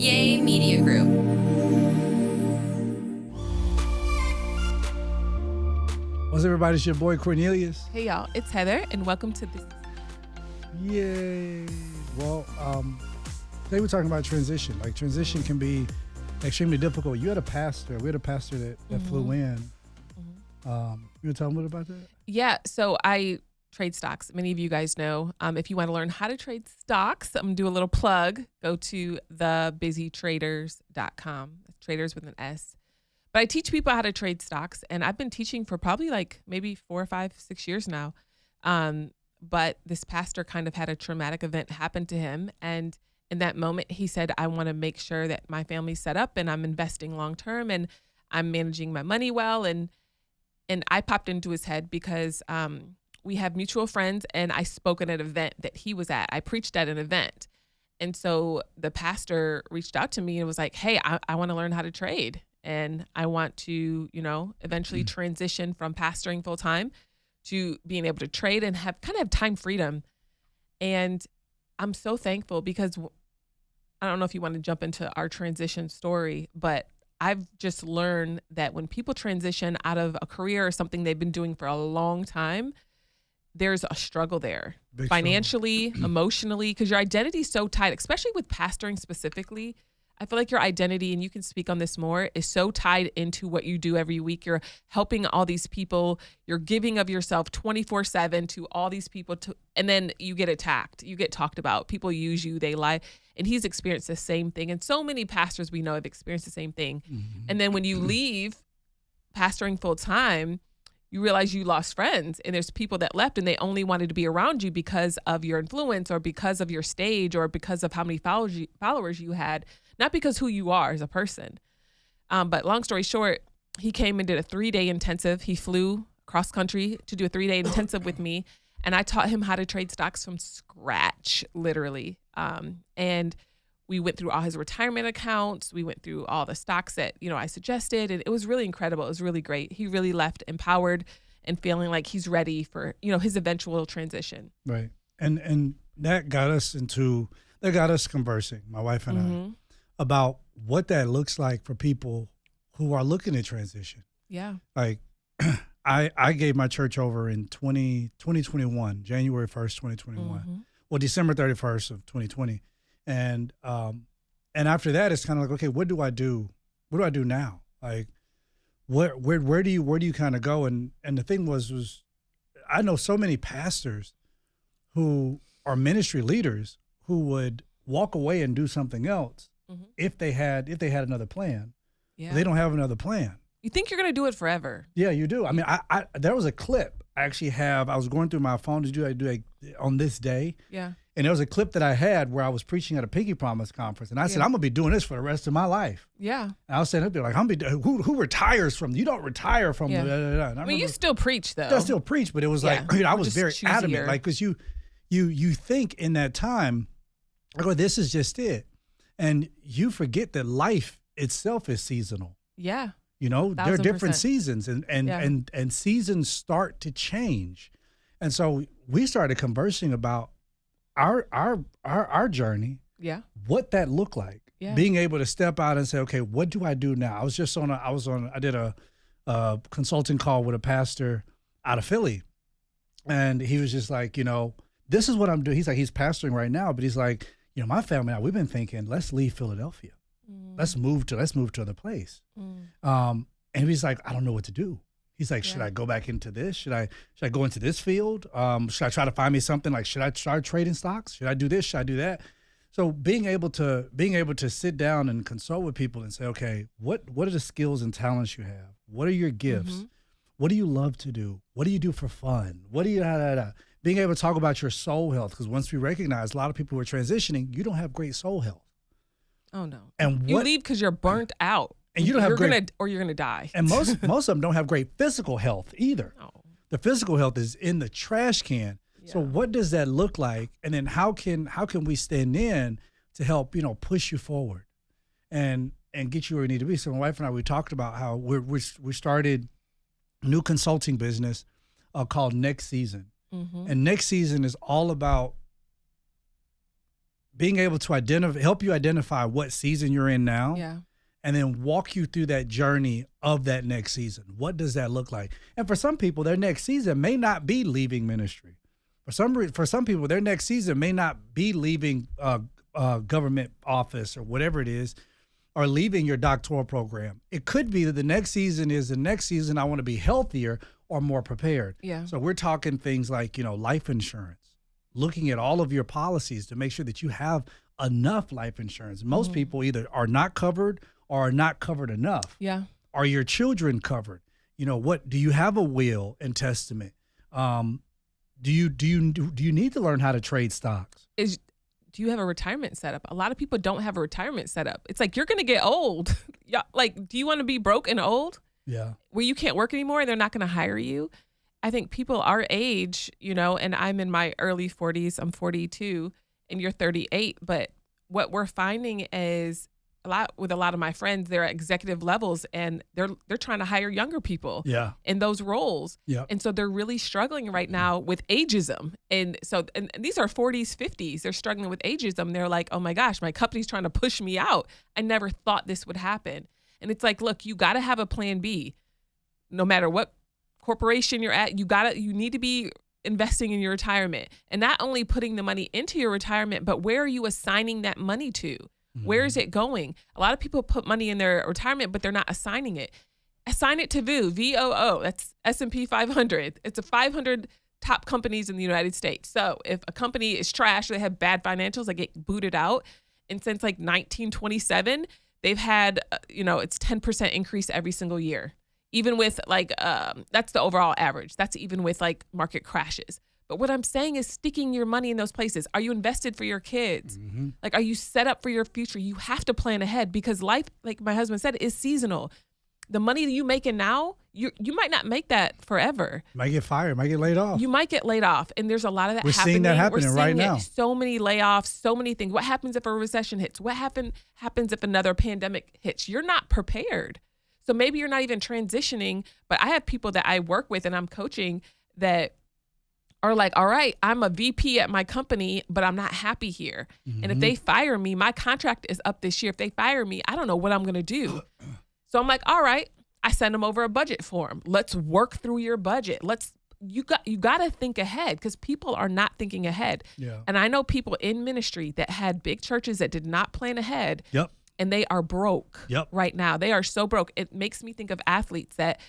Yay Media Group. What's up, everybody? It's your boy Cornelius. Hey y'all, it's Heather, and welcome to this. Yay! Well, today we're talking about transition. Like, transition can be extremely difficult. We had a pastor that flew in. You want to tell them a little about that? Yeah, so I trade stocks. Many of you guys know. If you want to learn how to trade stocks, I'm going to do a little plug. Go to thebusytraders.com. Traders with an S. But I teach people how to trade stocks, and I've been teaching for probably like maybe 4, 5, 6 years now. But this pastor kind of had a traumatic event happen to him, and in that moment, he said, I want to make sure that my family's set up and I'm investing long term and I'm managing my money well. And I popped into his head because we have mutual friends, and I spoke at an event that he was at. I preached at an event. And so the pastor reached out to me and was like, hey, I want to learn how to trade. And I want to, eventually transition from pastoring full time to being able to trade and have time freedom. And I'm so thankful because I don't know if you want to jump into our transition story, but I've just learned that when people transition out of a career or something they've been doing for a long time, there's a struggle there. Big financially, emotionally, because your identity is so tied, especially with pastoring specifically. I feel like your identity, and you can speak on this more, is so tied into what you do every week. You're helping all these people. You're giving of yourself 24/7 to all these people, and then you get attacked. You get talked about. People use you. They lie. And he's experienced the same thing. And so many pastors we know have experienced the same thing. And then when you leave pastoring full time, you realize you lost friends, and there's people that left and they only wanted to be around you because of your influence or because of your stage or because of how many followers you had, not because who you are as a person. But long story short, he came and did a 3-day intensive. He flew cross country to do a 3-day intensive with me. And I taught him how to trade stocks from scratch, literally. And we went through all his retirement accounts. We went through all the stocks that, I suggested. And it was really incredible. It was really great. He really left empowered and feeling like he's ready for, his eventual transition. Right. And that got us conversing, my wife and I, about what that looks like for people who are looking at transition. Yeah. Like, I gave my church over in 2021, January 1st, 2021. Well, December 31st of 2020. And after that, it's kind of like, okay, what do I do? What do I do now? Like, where do you kind of go? And the thing was I know so many pastors who are ministry leaders who would walk away and do something else if they had another plan. Yeah. But they don't have another plan. You think you're going to do it forever. Yeah, you do. I mean, I there was a clip I actually have. I was going through my phone to do on this day. Yeah. And there was a clip that I had where I was preaching at a Pinky Promise conference, and I said, I'm gonna be doing this for the rest of my life. Yeah. And I was saying, like, who retires from? You don't retire from. Yeah. I mean, you still preach though. I still preach, but it was like I was very adamant, like, because you think in that time, like, oh, this is just it, and you forget that life itself is seasonal. Yeah. There are different seasons, and seasons start to change, and so we started conversing about our journey, what that looked like, being able to step out and say, okay, what do I do now? I did a consulting call with a pastor out of Philly, and he was just like, this is what I'm doing. He's like, he's pastoring right now, but he's like, my family now, we've been thinking, let's leave Philadelphia, let's move to another place, and he's like, I don't know what to do. He's like, should I go back into this? Should I go into this field? Should I try to find me something like, should I start trading stocks? Should I do this? Should I do that? So being able to sit down and consult with people and say, okay, what are the skills and talents you have? What are your gifts? What do you love to do? What do you do for fun? What do you being able to talk about your soul health? Because once we recognize a lot of people who are transitioning, you don't have great soul health. Oh no. And you leave because you're burnt out. And you don't have you're gonna die. And most of them don't have great physical health either. Oh. The physical health is in the trash can. Yeah. So what does that look like? And then how can we stand in to help push you forward, and get you where you need to be? So my wife and I, we talked about how we started a new consulting business called Next Season, and Next Season is all about being able to help you identify what season you're in now. Yeah. And then walk you through that journey of that next season. What does that look like? And for some people, their next season may not be leaving ministry. For some people, their next season may not be leaving government office or whatever it is, or leaving your doctoral program. It could be that the next season I want to be healthier or more prepared. Yeah. So we're talking things like, life insurance, looking at all of your policies to make sure that you have enough life insurance. Most people either are not covered or are not covered enough. Yeah. Are your children covered? What do you have a will and testament? Do you need to learn how to trade stocks? Do you have a retirement setup? A lot of people don't have a retirement setup. It's like, you're going to get old. Yeah. Like, do you want to be broke and old? Yeah. Where you can't work anymore, they're not going to hire you. I think people our age, and I'm in my early 40s, I'm 42 and you're 38. But what we're finding is a lot of my friends, they're at executive levels and they're trying to hire younger people in those roles. Yeah. And so they're really struggling right now with ageism. And so, and these are 40s, 50s. They're struggling with ageism. They're like, oh my gosh, my company's trying to push me out. I never thought this would happen. And it's like, look, you got to have a plan B. No matter what corporation you're at, you need to be investing in your retirement, and not only putting the money into your retirement, but where are you assigning that money to? Where is it going? A lot of people put money in their retirement, but they're not assigning it. Assign it to VOO, VOO. That's S&P 500. It's a 500 top companies in the United States. So if a company is trash, they have bad financials, they get booted out. And since like 1927, they've had, it's 10% increase every single year. Even with that's the overall average. That's even with like market crashes. But what I'm saying is sticking your money in those places. Are you invested for your kids? Like, are you set up for your future? You have to plan ahead, because life, like my husband said, is seasonal. The money that you making now, you might not make that forever. Might get fired, might get laid off. You might get laid off. And there's a lot of that happening. We're seeing that happening right now. So many layoffs, so many things. What happens if a recession hits? What happens if another pandemic hits? You're not prepared. So maybe you're not even transitioning, but I have people that I work with and I'm coaching that are like, all right, I'm a VP at my company, but I'm not happy here. And if they fire me, my contract is up this year. If they fire me, I don't know what I'm going to do. So I'm like, all right, I send them over a budget form. Let's work through your budget. You got to think ahead, because people are not thinking ahead. Yeah. And I know people in ministry that had big churches that did not plan ahead. Yep. And they are broke right now. They are so broke. It makes me think of athletes that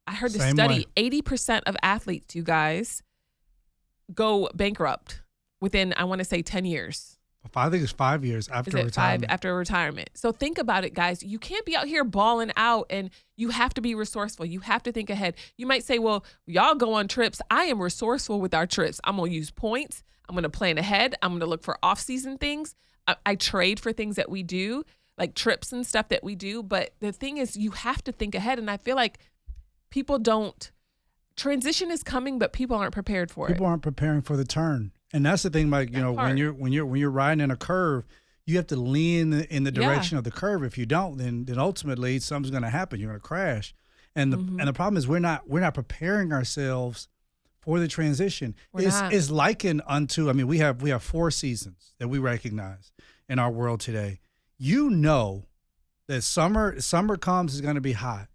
I heard the study, 80% of athletes, you guys, go bankrupt within, I want to say 10 years. I think it's 5 years after retirement. 5 after retirement. So think about it, guys. You can't be out here balling out, and you have to be resourceful. You have to think ahead. You might say, well, y'all go on trips. I am resourceful with our trips. I'm going to use points. I'm going to plan ahead. I'm going to look for off-season things. I trade for things that we do, like trips and stuff that we do. But the thing is, you have to think ahead. And I feel like people don't. Transition is coming, but people aren't prepared for it. People aren't preparing for the turn. And that's the thing, like, when you're riding in a curve, you have to lean in the direction of the curve. If you don't, then ultimately something's going to happen. You're going to crash. And the problem is we're not preparing ourselves for the transition. It's likened unto, we have 4 seasons that we recognize in our world today. That summer comes is going to be hot.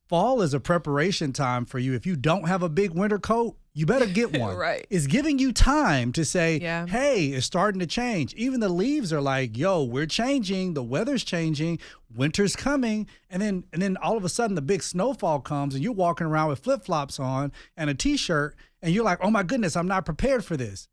Fall is a preparation time for you. If you don't have a big winter coat, you better get one. Right. It's giving you time to say, hey, it's starting to change. Even the leaves are like, yo, we're changing. The weather's changing. Winter's coming. And then all of a sudden the big snowfall comes and you're walking around with flip-flops on and a T-shirt and you're like, oh my goodness, I'm not prepared for this.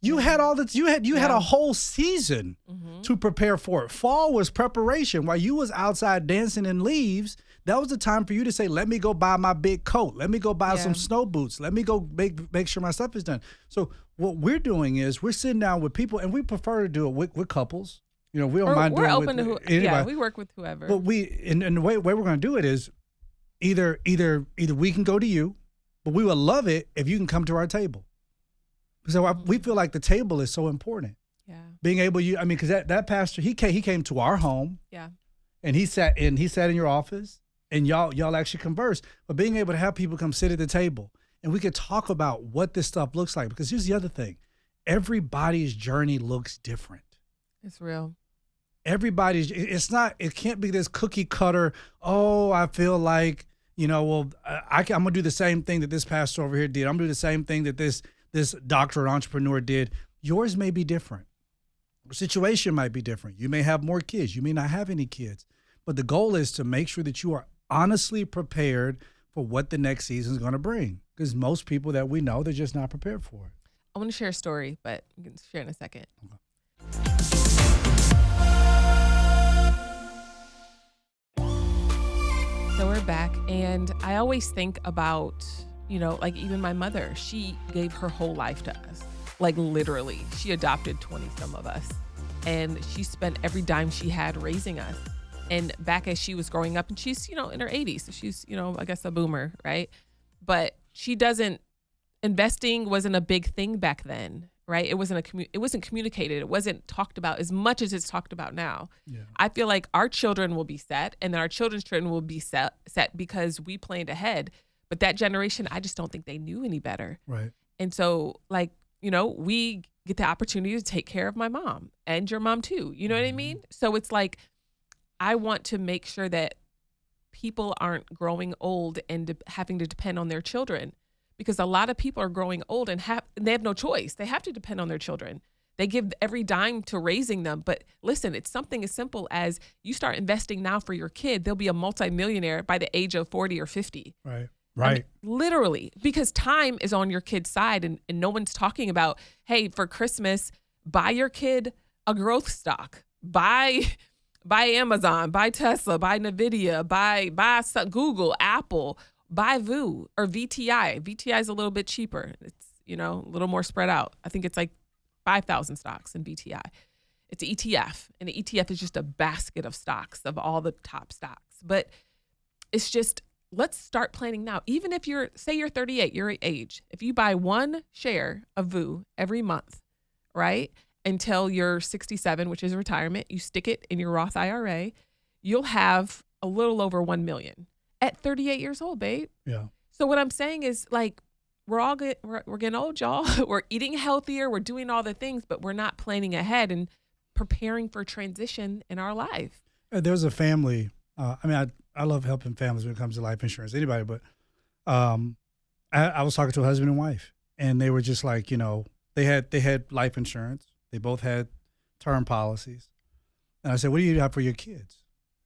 You had all this. You had a whole season to prepare for it. Fall was preparation. While you was outside dancing in leaves, that was the time for you to say, let me go buy my big coat. Let me go buy some snow boots. Let me go make sure my stuff is done. So what we're doing is we're sitting down with people, and we prefer to do it with couples. We don't mind doing it with anybody. Yeah, we work with whoever. But the way we're going to do it is either we can go to you, but we would love it if you can come to our table. So we feel like the table is so important. Yeah. Being able, because that pastor, he came to our home. Yeah. And he sat in your office, and y'all actually conversed. But being able to have people come sit at the table, and we could talk about what this stuff looks like. Because here's the other thing: everybody's journey looks different. It's real. It can't be this cookie cutter. Oh, I feel like, well, I'm going to do the same thing that this pastor over here did. I'm going to do the same thing that this doctor or entrepreneur did. Yours may be different. Your situation might be different. You may have more kids. You may not have any kids. But the goal is to make sure that you are honestly prepared for what the next season is going to bring. Because most people that we know, they're just not prepared for it. I want to share a story, but we can share in a second. Okay. So we're back, and I always think about, like even my mother, she gave her whole life to us. Like literally, she adopted 20 some of us, and she spent every dime she had raising us. And back as she was growing up, and she's, in her 80s, so she's, I guess a boomer, right? But investing wasn't a big thing back then, right? It wasn't communicated. It wasn't talked about as much as it's talked about now. Yeah. I feel like our children will be set, and then our children's children will be set because we planned ahead. But that generation, I just don't think they knew any better. Right. And so, we get the opportunity to take care of my mom and your mom too. You know what I mean? So it's like, I want to make sure that people aren't growing old and having to depend on their children. Because a lot of people are growing old and they have no choice. They have to depend on their children. They give every dime to raising them. But listen, it's something as simple as you start investing now for your kid, they'll be a multimillionaire by the age of 40 or 50. Right. I mean, literally, because time is on your kid's side, and no one's talking about, hey, for Christmas, buy your kid a growth stock. Buy Amazon, buy Tesla, buy NVIDIA, buy Google, Apple. Buy VU or VTI. VTI is a little bit cheaper. It's, a little more spread out. I think it's like 5,000 stocks in VTI. It's an ETF, and the ETF is just a basket of stocks of all the top stocks. But it's just, let's start planning now. Even if you're 38, your age, if you buy one share of VU every month, right, until you're 67, which is retirement, you stick it in your Roth IRA, you'll have a little over 1 million. At 38 years old, babe. Yeah. So what I'm saying is, we're all good. We're getting old, y'all. We're eating healthier. We're doing all the things, but we're not planning ahead and preparing for transition in our life. There's a family. I love helping families when it comes to life insurance. Anybody, but I was talking to a husband and wife, and they were just like, they had life insurance. They both had term policies, and I said, "What do you have for your kids?"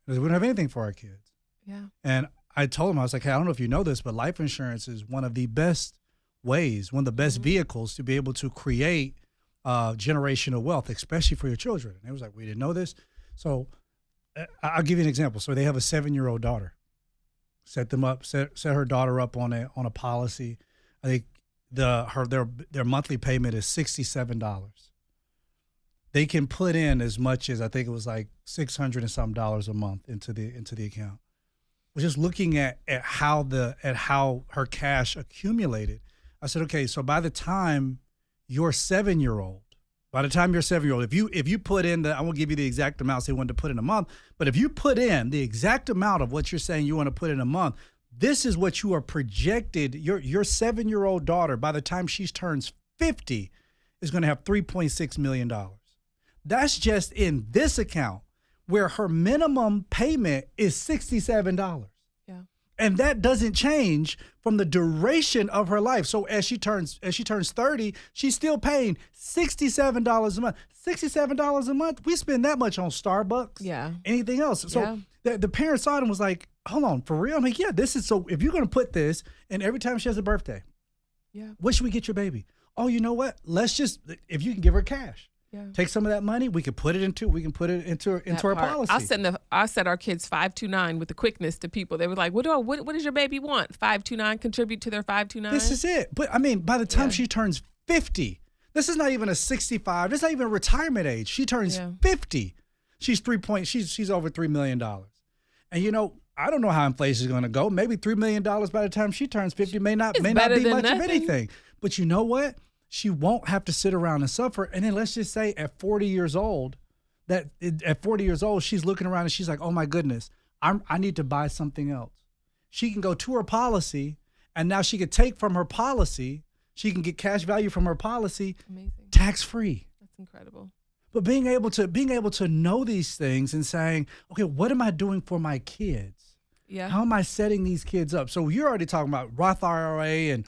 They said, "We don't have anything for our kids." Yeah. And I told him, I was like, hey, I don't know if you know this, but life insurance is one of the best ways, one of the best vehicles to be able to create generational wealth, especially for your children. And they was like, we didn't know this. So I'll give you an example. So they have a 7-year-old daughter. Set her daughter up on a policy. I think their monthly payment is $67. They can put in as much as, I think it was like $600 and something a month into the account. Just looking at how her cash accumulated, I said, okay, so by the time you're 7-year-old, if you put in I won't give you the exact amounts they wanted to put in a month, but if you put in the exact amount of what you're saying you want to put in a month, this is what you are projected. Your 7-year-old daughter, by the time she turns 50, is going to have $3.6 million. That's just in this account, where her minimum payment is $67. Yeah. And that doesn't change from the duration of her life. So as she turns 30, she's still paying $67 a month. $67 a month, we spend that much on Starbucks. Yeah. Anything else. So the parents saw it and was like, hold on, for real? I'm like, yeah, this is, so if you're going to put this, and every time she has a birthday, what should we get your baby? Oh, you know what? If you can give her cash. Yeah. Take some of that money. We can put it into our policy. I set our kids 529 with the quickness to people. They were like, "What does your baby want? 529. Contribute to their 529." This is it. But I mean, by the time she turns 50, this is not even a 65. This is not even retirement age. She turns 50. She's She's over $3 million. And I don't know how inflation is going to go. Maybe $3 million by the time she turns 50 may not be much of anything. But you know what? She won't have to sit around and suffer. And then let's just say at 40 years old, she's looking around and she's like, oh my goodness, I need to buy something else. She can go to her policy, and now she could take from her policy. She can get cash value from her policy. Amazing. Tax-free. That's incredible. But being able to know these things and saying, okay, what am I doing for my kids? Yeah. How am I setting these kids up? So you're already talking about Roth IRA and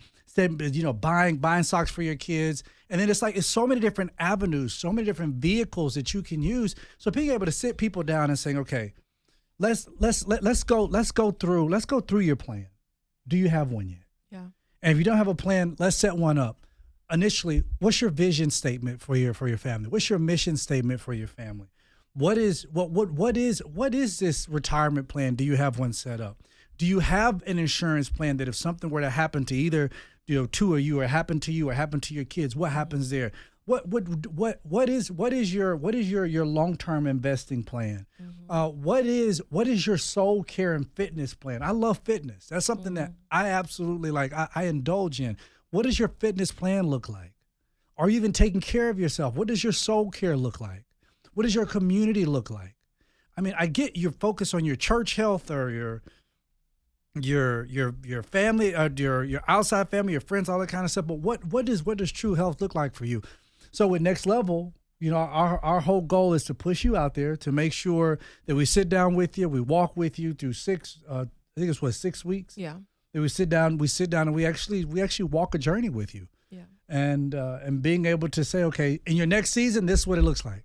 buying socks for your kids. And then it's so many different avenues, so many different vehicles that you can use. So being able to sit people down and saying, okay, let's go through your plan. Do you have one yet? Yeah. And if you don't have a plan, let's set one up. Initially, what's your vision statement for your family? What's your mission statement for your family? What is this retirement plan? Do you have one set up? Do you have an insurance plan that if something were to happen to either two of you, or happen to you, or happen to your kids, what happens there? What is your long-term investing plan? Mm-hmm. What is your soul care and fitness plan? I love fitness. That's something that I absolutely like. I indulge in. What does your fitness plan look like? Are you even taking care of yourself? What does your soul care look like? What does your community look like? I mean, I get your focus on your church health or your family, or your outside family, your friends, all that kind of stuff. But what does true health look like for you? So with Next Level, our whole goal is to push you out there, to make sure that we sit down with you, we walk with you through 6 weeks. Yeah. That we sit down and we actually walk a journey with you. Yeah. And being able to say, okay, in your next season, this is what it looks like.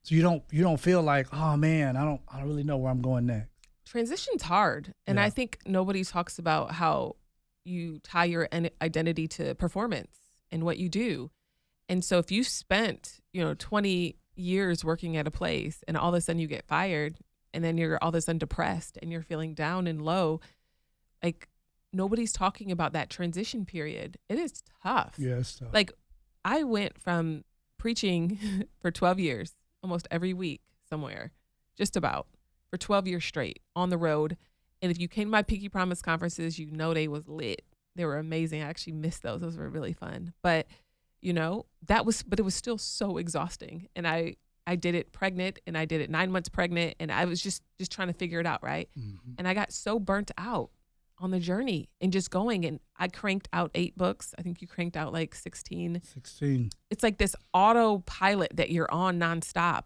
So you don't feel like, oh man, I don't really know where I'm going next. Transition's hard. And Yeah. I think nobody talks about how you tie your identity to performance and what you do. And so if you spent, 20 years working at a place and all of a sudden you get fired and then you're all of a sudden depressed and you're feeling down and low, like nobody's talking about that transition period. It is tough. Yeah, it's tough. Like I went from preaching for 12 years, almost every week somewhere, just about, for 12 years straight on the road. And if you came to my Pinky Promise conferences, they was lit. They were amazing. I actually missed those. Those were really fun. But, but it was still so exhausting. And I did it pregnant, and I did it 9 months pregnant, and I was just trying to figure it out, right? Mm-hmm. And I got so burnt out on the journey and just going, and I cranked out 8 books. I think you cranked out like 16. It's like this autopilot that you're on nonstop.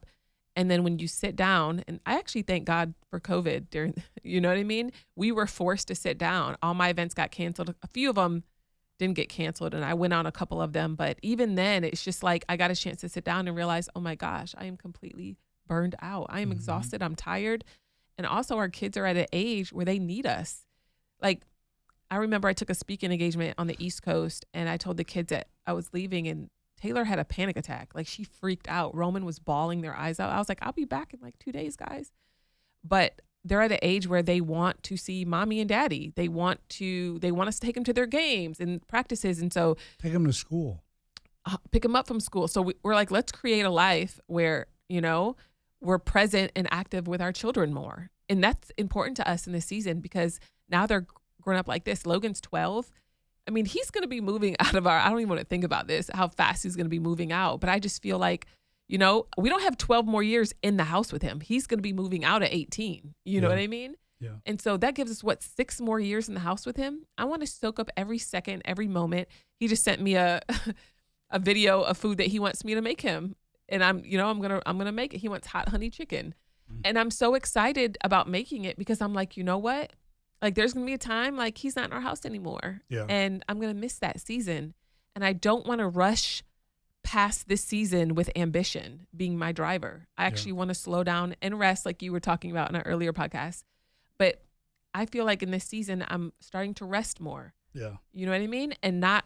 And then when you sit down, and I actually thank God for COVID during, you know what I mean? We were forced to sit down. All my events got canceled. A few of them didn't get canceled, and I went on a couple of them. But even then, it's just like I got a chance to sit down and realize, oh my gosh, I am completely burned out. I am exhausted. I'm tired. And also our kids are at an age where they need us. Like, I remember I took a speaking engagement on the East Coast, and I told the kids that I was leaving, and Taylor had a panic attack. Like, she freaked out. Roman was bawling their eyes out. I was like, I'll be back in like 2 days, guys. But they're at an age where they want to see mommy and daddy. They want us to take them to their games and practices. And so take them to school, pick them up from school. So we're like, let's create a life where, we're present and active with our children more. And that's important to us in this season, because now they're grown up like this. Logan's 12. I mean, he's going to be moving out of I don't even want to think about this, how fast he's going to be moving out. But I just feel like, we don't have 12 more years in the house with him. He's going to be moving out at 18. You know what I mean? Yeah. And so that gives us 6 more years in the house with him. I want to soak up every second, every moment. He just sent me a video of food that he wants me to make him. And I'm going to make it. He wants hot honey chicken. Mm-hmm. And I'm so excited about making it, because I'm like, you know what? Like, there's going to be a time like he's not in our house anymore. Yeah. And I'm going to miss that season. And I don't want to rush past this season with ambition being my driver. I actually want to slow down and rest, like you were talking about in our earlier podcast. But I feel like in this season, I'm starting to rest more. Yeah. You know what I mean? And not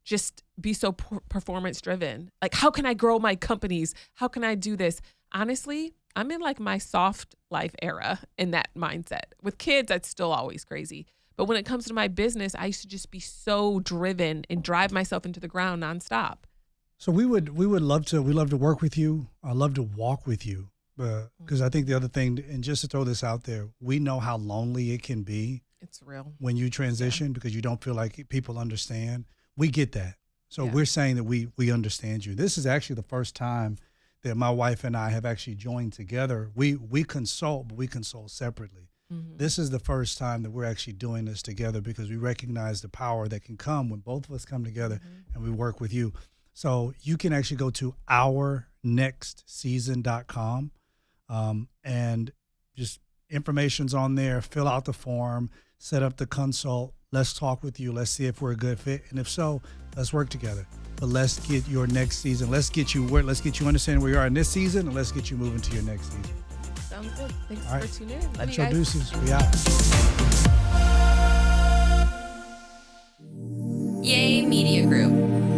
just be so performance driven. Like, how can I grow my companies? How can I do this? Honestly, I'm in like my soft life era in that mindset. With kids, that's still always crazy. But when it comes to my business, I used to just be so driven and drive myself into the ground nonstop. So we would love to work with you. I love to walk with you, because I think the other thing, and just to throw this out there, we know how lonely it can be. It's real when you transition, because you don't feel like people understand. We get that. So we're saying that we understand you. This is actually the first time that my wife and I have actually joined together. We consult, but we consult separately. Mm-hmm. This is the first time that we're actually doing this together, because we recognize the power that can come when both of us come together and we work with you. So you can actually go to nextseason.com. And just information's on there. Fill out the form, set up the consult. Let's talk with you. Let's see if we're a good fit. And if so, let's work together. But let's get your next season. Let's get you understanding where you are in this season, and let's get you moving to your next season. Sounds good. Thanks for tuning in. Love you guys. Deuces. We out. Yay Media Group.